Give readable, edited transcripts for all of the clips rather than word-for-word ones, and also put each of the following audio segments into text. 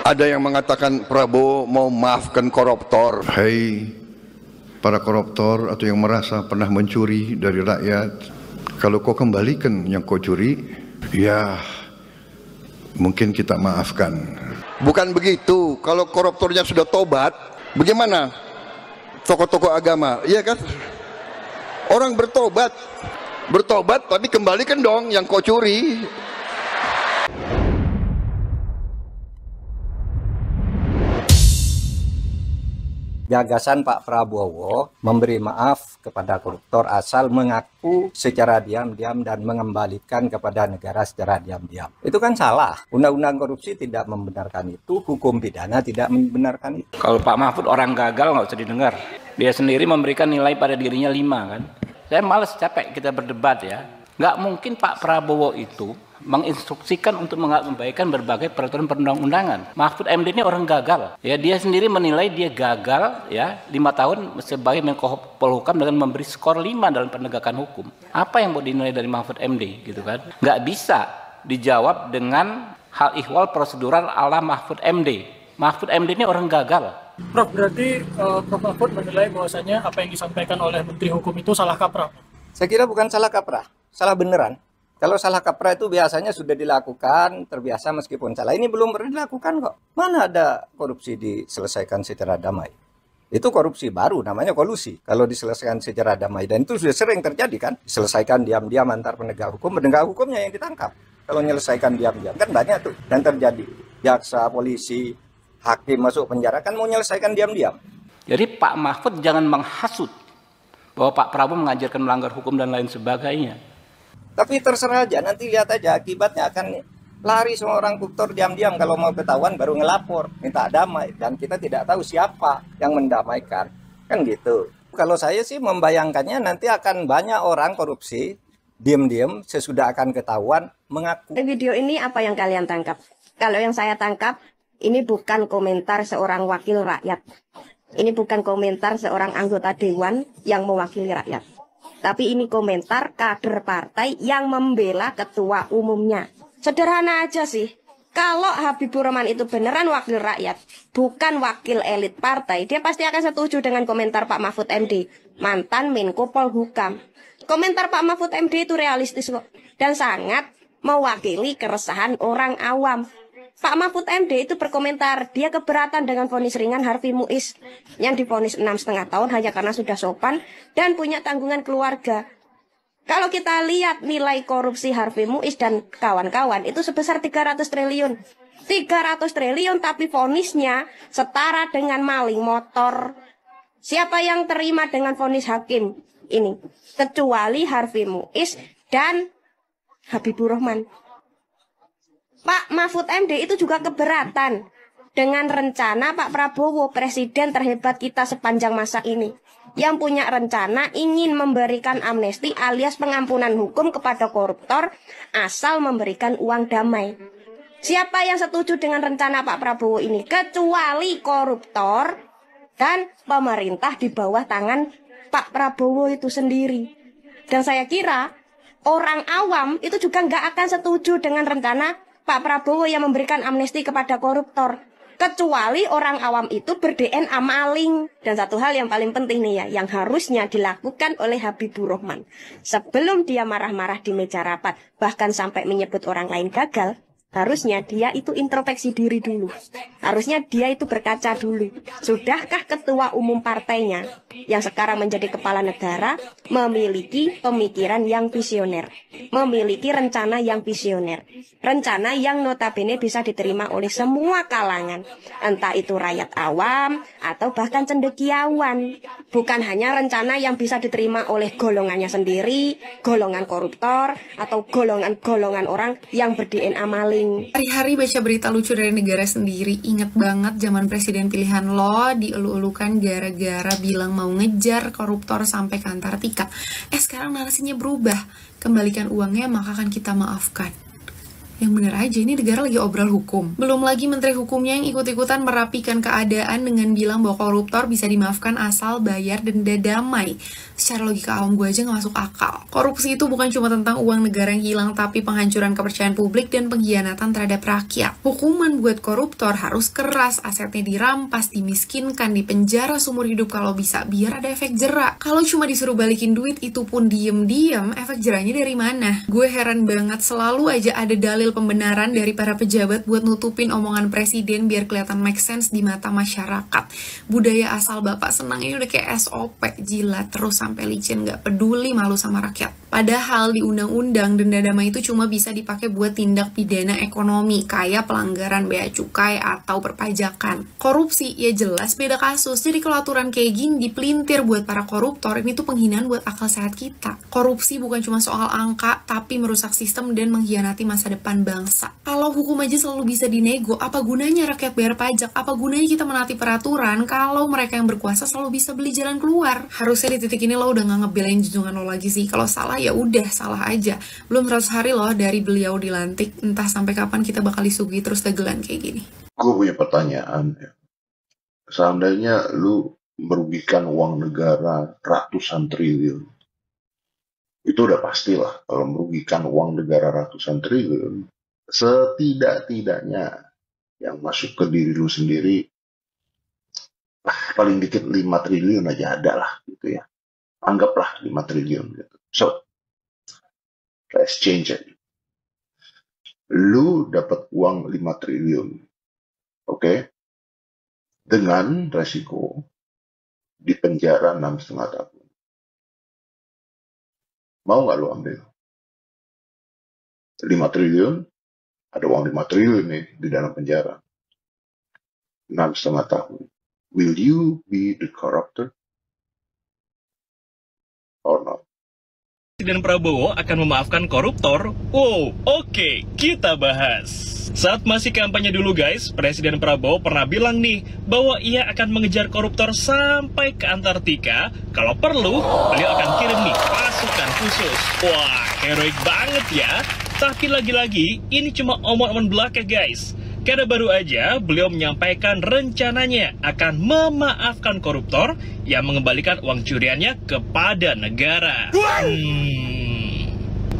Ada yang mengatakan Prabowo mau maafkan koruptor. Hai para koruptor atau yang merasa pernah mencuri dari rakyat, kalau kau kembalikan yang kau curi, ya mungkin kita maafkan. Bukan begitu. Kalau koruptornya sudah tobat, bagaimana tokoh-tokoh agama? Iya kan? Orang bertobat tapi kembalikan dong yang kau curi. Gagasan Pak Prabowo memberi maaf kepada koruptor asal mengaku secara diam-diam dan mengembalikan kepada negara secara diam-diam. Itu kan salah. Undang-undang korupsi tidak membenarkan itu, hukum pidana tidak membenarkan itu. Kalau Pak Mahfud orang gagal nggak usah didengar. Dia sendiri memberikan nilai pada dirinya 5 kan. Saya males, capek kita berdebat ya. Nggak mungkin Pak Prabowo itu menginstruksikan untuk mengabaikan berbagai peraturan perundang-undangan. Mahfud MD ini orang gagal. Ya, dia sendiri menilai dia gagal ya 5 tahun sebagai Menko Polhukam dengan memberi skor 5 dalam penegakan hukum. Apa yang mau dinilai dari Mahfud MD gitu kan? Nggak bisa dijawab dengan hal ihwal prosedural ala Mahfud MD. Mahfud MD ini orang gagal. Prof, berarti Prof Mahfud menilai bahwasanya apa yang disampaikan oleh Menteri Hukum itu salah kaprah? Saya kira bukan salah kaprah, salah beneran. Kalau salah kaprah itu biasanya sudah dilakukan, terbiasa meskipun salah. Ini belum pernah dilakukan kok. Mana ada korupsi diselesaikan secara damai? Itu korupsi baru, namanya kolusi. Kalau diselesaikan secara damai, dan itu sudah sering terjadi kan? Diselesaikan diam-diam antar penegak hukumnya yang ditangkap. Kalau menyelesaikan diam-diam, kan banyak tuh yang terjadi. Jaksa, polisi, hakim masuk penjara, kan mau menyelesaikan diam-diam. Jadi Pak Mahfud jangan menghasut bahwa Pak Prabowo mengajarkan melanggar hukum dan lain sebagainya. Tapi terserah aja, nanti lihat aja akibatnya akan lari semua orang koruptor diam-diam. Kalau mau ketahuan baru ngelapor, minta damai. Dan kita tidak tahu siapa yang mendamaikan. Kan gitu. Kalau saya sih membayangkannya nanti akan banyak orang korupsi, diam-diam sesudah akan ketahuan mengaku. Video ini apa yang kalian tangkap? Kalau yang saya tangkap, ini bukan komentar seorang wakil rakyat. Ini bukan komentar seorang anggota dewan yang mewakili rakyat. Tapi ini komentar kader partai yang membela ketua umumnya. Sederhana aja sih. Kalau Habibur Rahman itu beneran wakil rakyat, bukan wakil elit partai, dia pasti akan setuju dengan komentar Pak Mahfud MD, mantan Menko Polhukam. Komentar Pak Mahfud MD itu realistis kok, dan sangat mewakili keresahan orang awam. Pak Mahfud MD itu berkomentar, dia keberatan dengan vonis ringan Harvey Muiz yang divonis 6,5 tahun hanya karena sudah sopan dan punya tanggungan keluarga. Kalau kita lihat nilai korupsi Harvey Muiz dan kawan-kawan itu sebesar 300 triliun. 300 triliun tapi vonisnya setara dengan maling motor. Siapa yang terima dengan vonis hakim ini? Kecuali Harvey Muiz dan Habibur Rahman. Pak Mahfud MD itu juga keberatan dengan rencana Pak Prabowo, presiden terhebat kita sepanjang masa ini, yang punya rencana ingin memberikan amnesti alias pengampunan hukum kepada koruptor asal memberikan uang damai. Siapa yang setuju dengan rencana Pak Prabowo ini? Kecuali koruptor dan pemerintah di bawah tangan Pak Prabowo itu sendiri. Dan saya kira orang awam itu juga nggak akan setuju dengan rencana Pak Prabowo yang memberikan amnesti kepada koruptor. Kecuali orang awam itu ber-DNA maling. Dan satu hal yang paling penting nih ya, yang harusnya dilakukan oleh Habibur Rahman. Sebelum dia marah-marah di meja rapat, bahkan sampai menyebut orang lain gagal, harusnya dia itu introspeksi diri dulu. Harusnya dia itu berkaca dulu. Sudahkah ketua umum partainya yang sekarang menjadi kepala negara memiliki pemikiran yang visioner, memiliki rencana yang visioner, rencana yang notabene bisa diterima oleh semua kalangan, entah itu rakyat awam atau bahkan cendekiawan. Bukan hanya rencana yang bisa diterima oleh golongannya sendiri, golongan koruptor atau golongan-golongan orang yang ber-DNA maling. Hari-hari baca berita lucu dari negara sendiri, inget banget zaman presiden pilihan lo dielu-elukan gara-gara bilang mau ngejar koruptor sampai ke Antartika. Sekarang narasinya berubah, kembalikan uangnya maka akan kita maafkan. Yang bener aja, ini negara lagi obral hukum. Belum lagi menteri hukumnya yang ikut-ikutan merapikan keadaan dengan bilang bahwa koruptor bisa dimaafkan asal bayar denda damai. Secara logika awam gue aja gak masuk akal. Korupsi itu bukan cuma tentang uang negara yang hilang, tapi penghancuran kepercayaan publik dan pengkhianatan terhadap rakyat. Hukuman buat koruptor harus keras, asetnya dirampas, dimiskinkan, dipenjara seumur hidup kalau bisa, biar ada efek jerak. Kalau cuma disuruh balikin duit, itu pun diem-diem, efek jeraknya dari mana? Gue heran banget, selalu aja ada dalil pembenaran dari para pejabat buat nutupin omongan presiden biar kelihatan make sense di mata masyarakat. Budaya asal bapak senang ini udah kayak SOP, jilat terus sampai licin, gak peduli malu sama rakyat. Padahal di undang-undang denda damai itu cuma bisa dipakai buat tindak pidana ekonomi kayak pelanggaran bea cukai atau perpajakan. Korupsi ya jelas beda kasus. Jadi kalau aturan kayak gini dipelintir buat para koruptor, ini tuh penghinaan buat akal sehat kita. Korupsi bukan cuma soal angka, tapi merusak sistem dan mengkhianati masa depan bangsa. Kalau hukum aja selalu bisa dinego, apa gunanya rakyat bayar pajak? Apa gunanya kita menaati peraturan kalau mereka yang berkuasa selalu bisa beli jalan keluar? Harusnya di titik ini lo udah gak ngebelain junjungan lo lagi sih. Kalau salah ya udah salah aja. Belum 100 hari loh dari beliau dilantik. Entah sampai kapan kita bakal disuguhi terus dagelan kayak gini. Gue punya pertanyaan. Seandainya lu merugikan uang negara ratusan triliun, itu udah pastilah kalau merugikan uang negara ratusan triliun, setidak-tidaknya yang masuk ke diri lu sendiri paling dikit 5 triliun aja ada lah gitu ya. Anggaplah 5 triliun gitu. So, let's change it. Lu dapat uang 5 triliun. Oke? Dengan resiko di penjara 6,5 tahun. Mau nggak lu ambil? 5 triliun, ada uang 5 triliun nih di dalam penjara. 6,5 tahun. Will you be the corruptor? Or not? Presiden Prabowo akan memaafkan koruptor? Wow, oke, kita bahas. Saat masih kampanye dulu guys, Presiden Prabowo pernah bilang nih bahwa ia akan mengejar koruptor sampai ke Antartika. Kalau perlu, beliau akan kirim nih pasukan khusus. Wah, heroik banget ya. Tapi lagi-lagi, ini cuma omong-omong belaka guys. Karena baru aja beliau menyampaikan rencananya akan memaafkan koruptor yang mengembalikan uang curiannya kepada negara.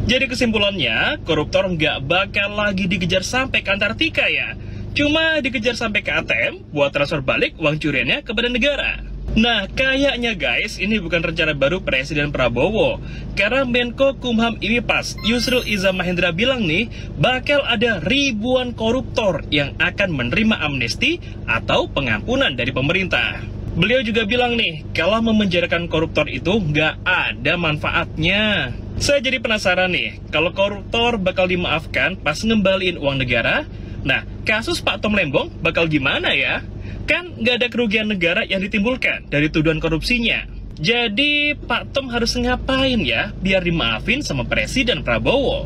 Jadi kesimpulannya, koruptor nggak bakal lagi dikejar sampai ke Antartika ya. Cuma dikejar sampai ke ATM buat transfer balik uang curiannya kepada negara. Nah, kayaknya guys, ini bukan rencana baru Presiden Prabowo. Karena Menko Kumham Imipas, Yusril Iza Mahendra bilang nih, bakal ada ribuan koruptor yang akan menerima amnesti atau pengampunan dari pemerintah. Beliau juga bilang nih, kalau memenjarakan koruptor itu nggak ada manfaatnya. Saya jadi penasaran nih, kalau koruptor bakal dimaafkan pas ngembaliin uang negara, nah, kasus Pak Tom Lembong bakal gimana ya? Kan nggak ada kerugian negara yang ditimbulkan dari tuduhan korupsinya. Jadi Pak Tom harus ngapain ya biar dimaafin sama Presiden Prabowo?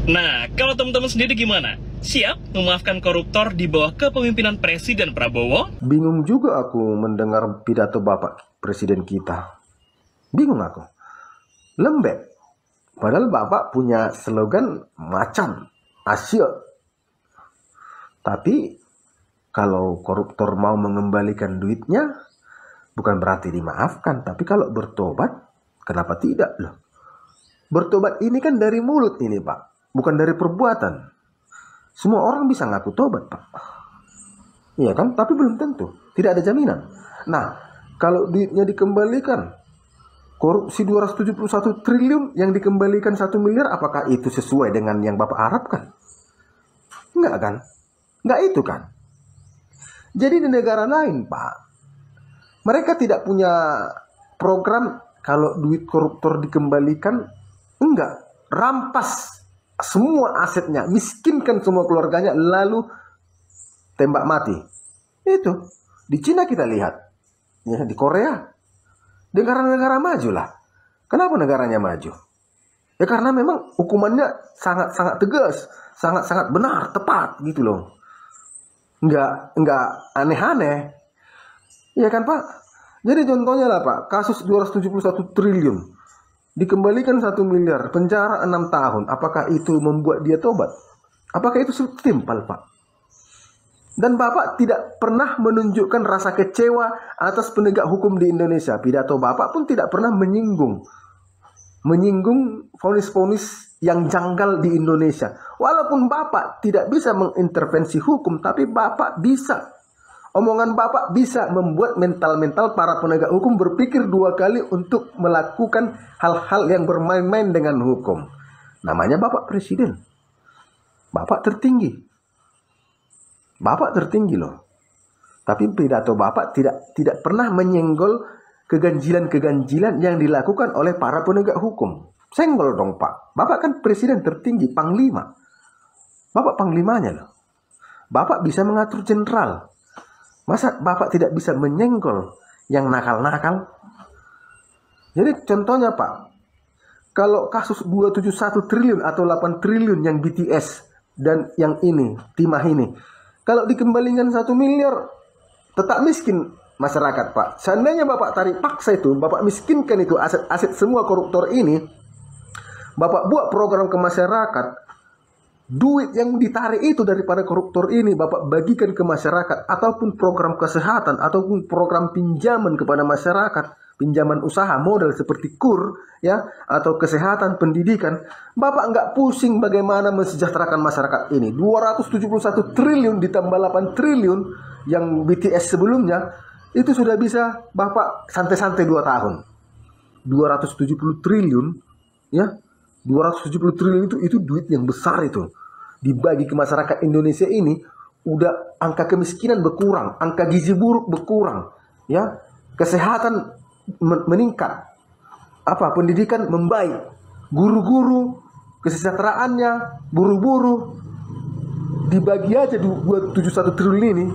Nah, kalau teman-teman sendiri gimana? Siap memaafkan koruptor di bawah kepemimpinan Presiden Prabowo? Bingung juga aku mendengar pidato Bapak Presiden kita. Bingung aku. Lembek. Padahal Bapak punya slogan macan, asyik. Tapi kalau koruptor mau mengembalikan duitnya, bukan berarti dimaafkan. Tapi kalau bertobat, kenapa tidak loh? Bertobat ini kan dari mulut ini Pak, bukan dari perbuatan. Semua orang bisa ngaku tobat Pak. Iya kan? Tapi belum tentu. Tidak ada jaminan. Nah, kalau duitnya dikembalikan, korupsi 271 triliun yang dikembalikan 1 miliar, apakah itu sesuai dengan yang Bapak harapkan? Enggak kan? Enggak itu kan? Jadi di negara lain, Pak, mereka tidak punya program kalau duit koruptor dikembalikan, enggak. Rampas semua asetnya, miskinkan semua keluarganya, lalu tembak mati. Itu. Di Cina kita lihat. Ya, di Korea. Di negara-negara maju lah. Kenapa negaranya maju? Ya karena memang hukumannya sangat-sangat tegas, sangat-sangat benar, tepat gitu loh. Enggak aneh-aneh. Iya kan Pak? Jadi contohnya lah Pak, kasus 271 triliun dikembalikan 1 miliar, penjara 6 tahun. Apakah itu membuat dia tobat? Apakah itu setimpal, Pak? Dan Bapak tidak pernah menunjukkan rasa kecewa atas penegak hukum di Indonesia. Pidato Bapak pun tidak pernah menyinggung vonis-vonis yang janggal di Indonesia. Walaupun Bapak tidak bisa mengintervensi hukum, tapi Bapak bisa. Omongan Bapak bisa membuat mental-mental para penegak hukum berpikir dua kali untuk melakukan hal-hal yang bermain-main dengan hukum. Namanya Bapak Presiden. Bapak tertinggi. Bapak tertinggi loh. Tapi pidato Bapak tidak pernah menyenggol keganjilan-keganjilan yang dilakukan oleh para penegak hukum. Senggol dong, Pak. Bapak kan presiden tertinggi, panglima. Bapak panglimanya loh. Bapak bisa mengatur jenderal. Masa Bapak tidak bisa menyenggol yang nakal-nakal? Jadi contohnya, Pak, kalau kasus 271 triliun atau 8 triliun yang BTS dan yang ini, timah ini, kalau dikembalikan 1 miliar, tetap miskin masyarakat, Pak. Seandainya Bapak tarik paksa itu, Bapak miskinkan itu aset-aset semua koruptor ini, Bapak buat program ke masyarakat, duit yang ditarik itu daripada koruptor ini Bapak bagikan ke masyarakat, ataupun program kesehatan, ataupun program pinjaman kepada masyarakat, pinjaman usaha modal seperti KUR, ya, atau kesehatan, pendidikan. Bapak nggak pusing bagaimana mensejahterakan masyarakat ini. 271 triliun ditambah 8 triliun yang BTS sebelumnya, itu sudah bisa Bapak santai-santai 2 tahun. 270 triliun, ya, 270 triliun itu duit yang besar itu. Dibagi ke masyarakat Indonesia ini, udah angka kemiskinan berkurang, angka gizi buruk berkurang, ya, kesehatan meningkat, pendidikan membaik, guru-guru kesejahteraannya, buruh-buruh dibagi aja 271 triliun ini.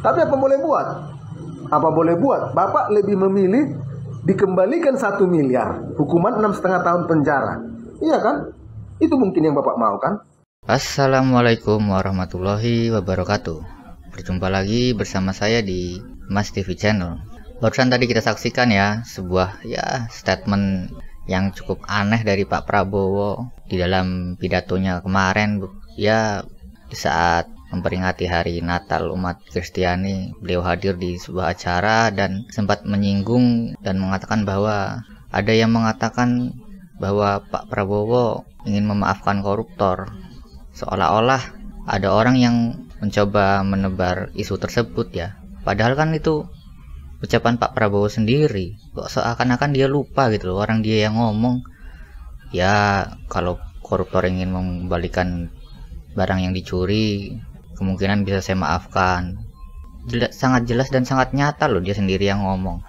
Tapi apa boleh buat? Apa boleh buat? Bapak lebih memilih dikembalikan 1 miliar, hukuman 6,5 tahun penjara. Iya kan? Itu mungkin yang Bapak mau kan? Assalamualaikum warahmatullahi wabarakatuh. Berjumpa lagi bersama saya di Mas TV Channel. Barusan tadi kita saksikan ya sebuah statement yang cukup aneh dari Pak Prabowo di dalam pidatonya kemarin, ya, di saat memperingati hari Natal umat Kristiani. Beliau hadir di sebuah acara dan sempat menyinggung dan mengatakan bahwa ada yang mengatakan bahwa Pak Prabowo ingin memaafkan koruptor. Seolah-olah ada orang yang mencoba menebar isu tersebut ya. Padahal kan itu ucapan Pak Prabowo sendiri. Kok seakan-akan dia lupa gitu loh, orang dia yang ngomong. Ya, kalau koruptor ingin mengembalikan barang yang dicuri, kemungkinan bisa saya maafkan. Sangat jelas dan sangat nyata loh dia sendiri yang ngomong.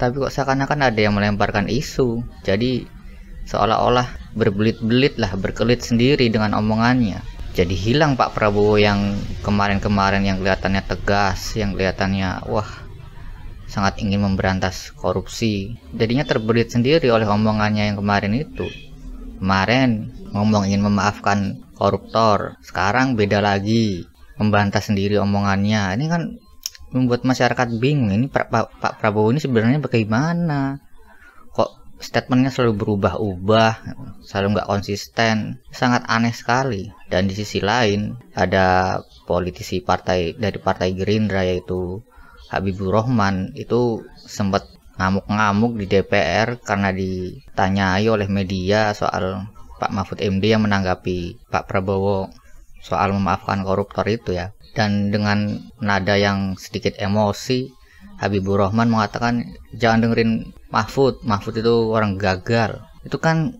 Tapi kok seakan-akan ada yang melemparkan isu. Jadi seolah-olah berbelit-belit lah, berkelit sendiri dengan omongannya. Jadi hilang Pak Prabowo yang kemarin-kemarin yang kelihatannya tegas, yang kelihatannya sangat ingin memberantas korupsi. Jadinya terbelit sendiri oleh omongannya yang kemarin itu. Kemarin ngomong ingin memaafkan koruptor, sekarang beda lagi, membantah sendiri omongannya. Ini kan membuat masyarakat bingung. Ini Pak Prabowo ini sebenarnya bagaimana? Statementnya selalu berubah-ubah, selalu nggak konsisten, sangat aneh sekali. Dan di sisi lain ada politisi dari partai Gerindra yaitu Habibur Rahman, itu sempat ngamuk-ngamuk di DPR karena ditanyai oleh media soal Pak Mahfud MD yang menanggapi Pak Prabowo soal memaafkan koruptor itu ya. Dan dengan nada yang sedikit emosi, Habibur Rahman mengatakan jangan dengerin Mahfud itu orang gagal. Itu kan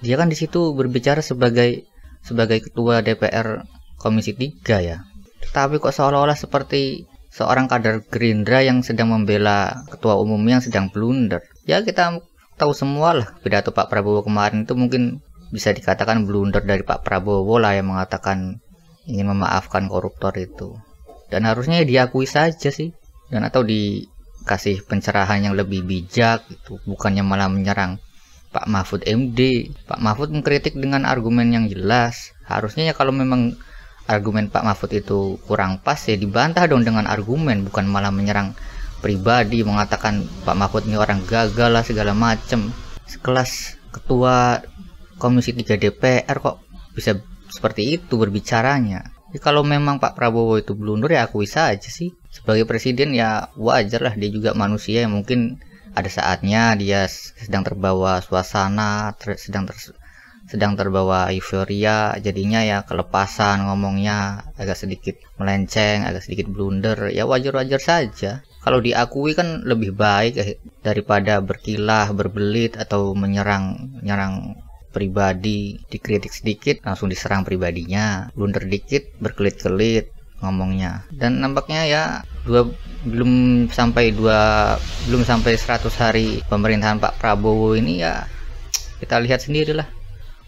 dia kan di situ berbicara sebagai ketua DPR Komisi 3 ya. Tapi kok seolah-olah seperti seorang kader Gerindra yang sedang membela ketua umumnya yang sedang blunder. Ya kita tahu semua lah pidato Pak Prabowo kemarin itu mungkin bisa dikatakan blunder dari Pak Prabowo lah yang mengatakan ingin memaafkan koruptor itu. Dan harusnya diakui saja sih. Dan atau dikasih pencerahan yang lebih bijak gitu, bukannya malah menyerang Pak Mahfud MD. Pak Mahfud mengkritik dengan argumen yang jelas. Harusnya ya kalau memang argumen Pak Mahfud itu kurang pas ya dibantah dong dengan argumen, bukan malah menyerang pribadi, mengatakan Pak Mahfud ini orang gagal lah segala macem. Sekelas ketua Komisi 3 DPR kok bisa seperti itu berbicaranya. Jadi kalau memang Pak Prabowo itu blunder ya akui saja sih. Sebagai presiden ya wajar lah, dia juga manusia yang mungkin ada saatnya dia sedang terbawa suasana, sedang terbawa euforia, jadinya ya kelepasan ngomongnya, agak sedikit melenceng, agak sedikit blunder, ya wajar-wajar saja. Kalau diakui kan lebih baik daripada berkilah, berbelit atau menyerang pribadi, dikritik sedikit langsung diserang pribadinya, blunder dikit berkelit-kelit ngomongnya. Dan nampaknya ya belum sampai 100 hari pemerintahan Pak Prabowo ini ya kita lihat sendirilah,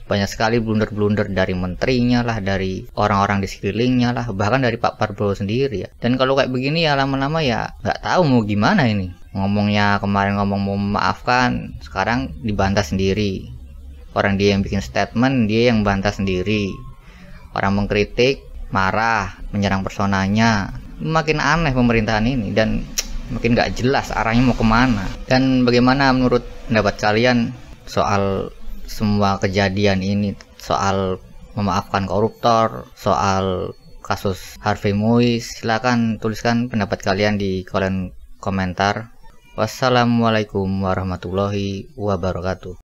banyak sekali blunder-blunder dari menterinya lah, dari orang-orang di sekelilingnya lah, bahkan dari Pak Prabowo sendiri ya. Dan kalau kayak begini ya lama-lama ya nggak tahu mau gimana ini. Ngomongnya kemarin ngomong mau memaafkan, sekarang dibantah sendiri. Orang dia yang bikin statement, dia yang bantah sendiri. Orang mengkritik, marah, menyerang personanya. Makin aneh pemerintahan ini dan makin gak jelas arahnya mau kemana. Dan bagaimana menurut pendapat kalian soal semua kejadian ini, soal memaafkan koruptor, soal kasus Harvey Mois? Silahkan tuliskan pendapat kalian di kolom komentar. Wassalamualaikum warahmatullahi wabarakatuh.